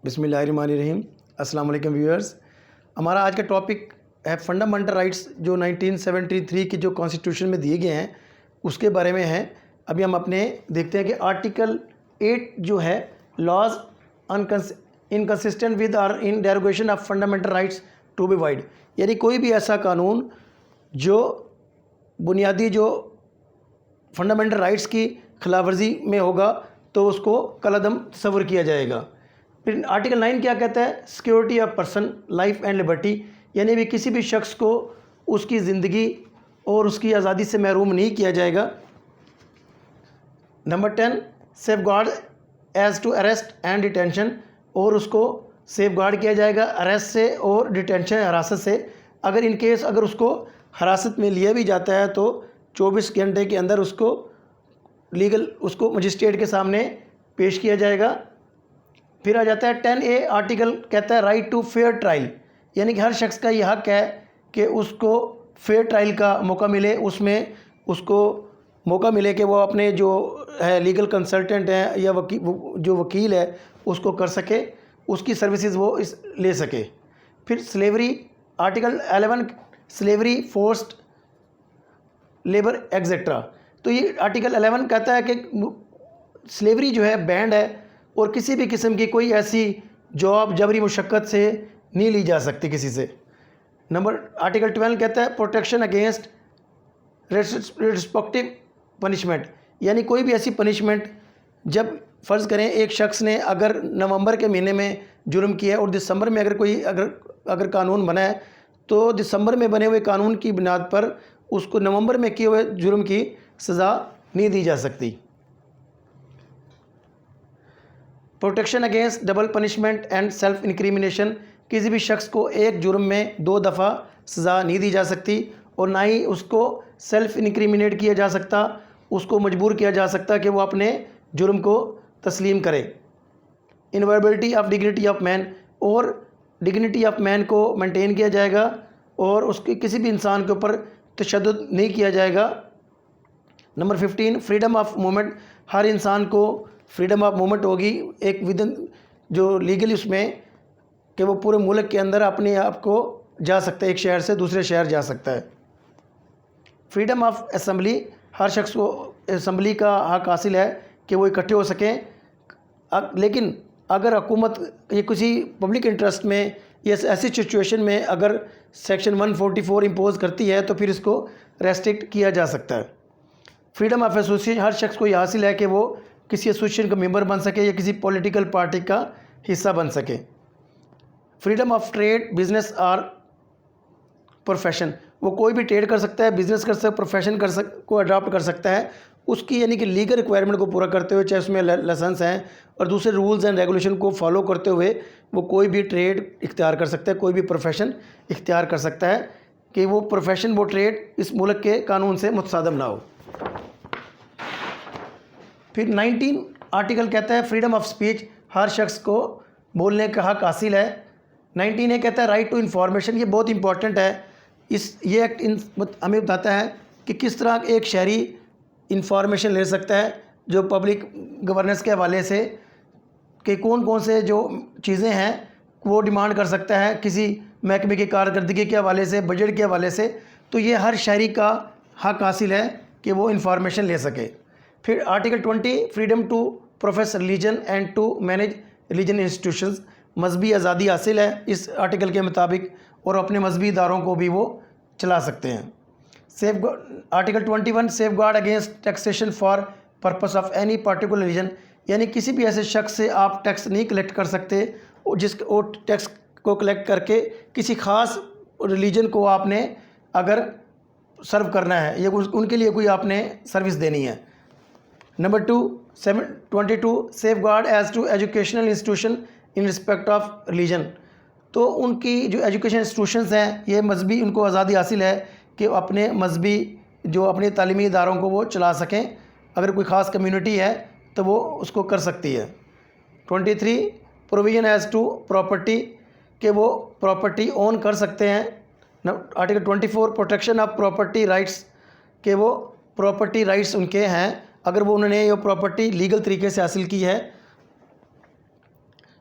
بسم اللہ الرحمن الرحیم۔ السلام علیکم ویورز، ہمارا آج کا ٹاپک ہے فنڈامنٹل رائٹس جو 1973 کی جو کانسٹیٹیوشن میں دیے گئے ہیں اس کے بارے میں ہے۔ ابھی ہم اپنے دیکھتے ہیں کہ آرٹیکل 8 جو ہے laws inconsistent with or in derogation of fundamental rights to be void, یعنی کوئی بھی ایسا قانون جو بنیادی جو فنڈامنٹل رائٹس کی خلاف ورزی میں ہوگا تو اس کو کالعدم تصور کیا جائے گا۔ پھر آرٹیکل 9 کیا کہتا ہے؟ Security of person life and Liberty, یعنی بھی کسی بھی شخص کو اس کی زندگی اور اس کی آزادی سے محروم نہیں کیا جائے گا۔ Number 10 safeguard as to arrest and detention, اور اس کو سیف گارڈ کیا جائے گا اریسٹ سے اور ڈیٹینشن حراست سے۔ اگر ان کیس اگر اس کو حراست میں لیا بھی جاتا ہے تو 24 گھنٹے کے اندر اس کو اس کو مجسٹریٹ کے سامنے پیش کیا جائے گا۔ پھر آ جاتا ہے 10A آرٹیکل کہتا ہے رائٹ ٹو فیئر ٹرائل، یعنی کہ ہر شخص کا یہ حق ہے کہ اس کو فیئر ٹرائل کا موقع ملے، اس میں اس کو موقع ملے کہ وہ اپنے جو ہے لیگل کنسلٹنٹ ہیں یا جو وکیل ہے اس کو کر سکے، اس کی سروسز وہ لے سکے۔ پھر slavery article 11 slavery forced labour etcetera, تو یہ آرٹیکل 11 کہتا ہے کہ سلیوری جو ہے بینڈ ہے اور کسی بھی قسم کی کوئی ایسی جاب جبری مشقت سے نہیں لی جا سکتی کسی سے۔ آرٹیکل 12 کہتا ہے پروٹیکشن اگینسٹ ریٹروسپیکٹیو پنشمنٹ، یعنی کوئی بھی ایسی پنشمنٹ جب فرض کریں ایک شخص نے اگر نومبر کے مہینے میں جرم کیا ہے اور دسمبر میں اگر قانون بنا ہے تو دسمبر میں بنے ہوئے قانون کی بنیاد پر اس کو نومبر میں کیے ہوئے جرم کی سزا نہیں دی جا سکتی۔ Protection against double punishment and self incrimination, کسی بھی شخص کو ایک جرم میں 2 دفعہ سزا نہیں دی جا سکتی اور نہ ہی اس کو سیلف انکریمنیٹ کیا جا سکتا، اس کو مجبور کیا جا سکتا کہ وہ اپنے جرم کو تسلیم کرے۔ انوائبلٹی آف ڈگنیٹی آف مین، اور ڈگنیٹی آف مین کو مینٹین کیا جائے گا اور اس کی کسی بھی انسان کے اوپر تشدد نہیں کیا جائے گا۔ نمبر 15 فریڈم آف موومنٹ، ہر انسان کو فریڈم آف موومنٹ ہوگی ایک ودن جو لیگل اس میں کہ وہ پورے ملک کے اندر اپنے آپ کو جا سکتا ہے، ایک شہر سے دوسرے شہر جا سکتا ہے۔ فریڈم آف اسمبلی، ہر شخص کو اسمبلی کا حق حاصل ہے کہ وہ اکٹھے ہو سکیں، لیکن اگر حکومت یہ کسی پبلک انٹرسٹ میں یا ایسی سچویشن میں اگر سیکشن 144 امپوز کرتی ہے تو پھر اس کو ریسٹرکٹ کیا جا سکتا ہے۔ فریڈم آف ایسوسیشن، ہر شخص کو یہ حاصل ہے کہ وہ کسی ایسوسیشن کا ممبر بن سکے یا کسی پولیٹیکل پارٹی کا حصہ بن سکے۔ فریڈم آف ٹریڈ بزنس اور پروفیشن، وہ کوئی بھی ٹریڈ کر سکتا ہے، بزنس کر سکتا ہے، پروفیشن کو اڈاپٹ کر سکتا ہے اس کی، یعنی کہ لیگل ریکوائرمنٹ کو پورا کرتے ہوئے، چاہے اس میں لائسنس ہیں اور دوسرے رولز اینڈ ریگولیشن کو فالو کرتے ہوئے وہ کوئی بھی ٹریڈ اختیار کر سکتا ہے، کوئی بھی پروفیشن اختیار کر سکتا ہے کہ وہ پروفیشن وہ ٹریڈ اس ملک کے قانون سے متصادم نہ ہو۔ پھر 19 آرٹیکل کہتا ہے فریڈم آف سپیچ، ہر شخص کو بولنے کا حق حاصل ہے۔ 19A کہتا ہے رائٹ ٹو انفارمیشن، یہ بہت امپورٹنٹ ہے، یہ ایکٹ ہمیں بتاتا ہے کہ کس طرح ایک شہری انفارمیشن لے سکتا ہے جو پبلک گورننس کے حوالے سے، کہ کون کون سے جو چیزیں ہیں وہ ڈیمانڈ کر سکتا ہے کسی محکمے کی کارکردگی کے حوالے سے، بجٹ کے حوالے سے، تو یہ ہر شہری کا حق حاصل ہے کہ وہ انفارمیشن لے سکے۔ پھر article 20 freedom to profess religion and to manage religion institutions, مذہبی آزادی حاصل ہے اس آرٹیکل کے مطابق اور اپنے مذہبی اداروں کو بھی وہ چلا سکتے ہیں۔ Article 21 safeguard against taxation for purpose of any particular religion, یعنی کسی بھی ایسے شخص سے آپ ٹیکس نہیں کلیکٹ کر سکتے جس کو ٹیکس کو کلیکٹ کر کے کسی خاص ریلیجن کو آپ نے اگر سرو کرنا ہے یا ان کے لیے کوئی آپ نے سروس دینی ہے۔ Number 22 safeguard as to educational institution in respect of religion, تو ان کی جو ایجوکیشن انسٹیٹیوشنز ہیں یہ مذہبی ان کو آزادی حاصل ہے کہ اپنے مذہبی جو اپنے تعلیمی اداروں کو وہ چلا سکیں، اگر کوئی خاص کمیونٹی ہے تو وہ اس کو کر سکتی ہے۔ 23 پروویژن ایز ٹو پراپرٹی، کہ وہ پراپرٹی اون کر سکتے ہیں۔ Article 24 protection of property rights, کہ وہ پراپرٹی رائٹس ان کے ہیں اگر وہ انہوں نے یہ پراپرٹی لیگل طریقے سے حاصل کی ہے۔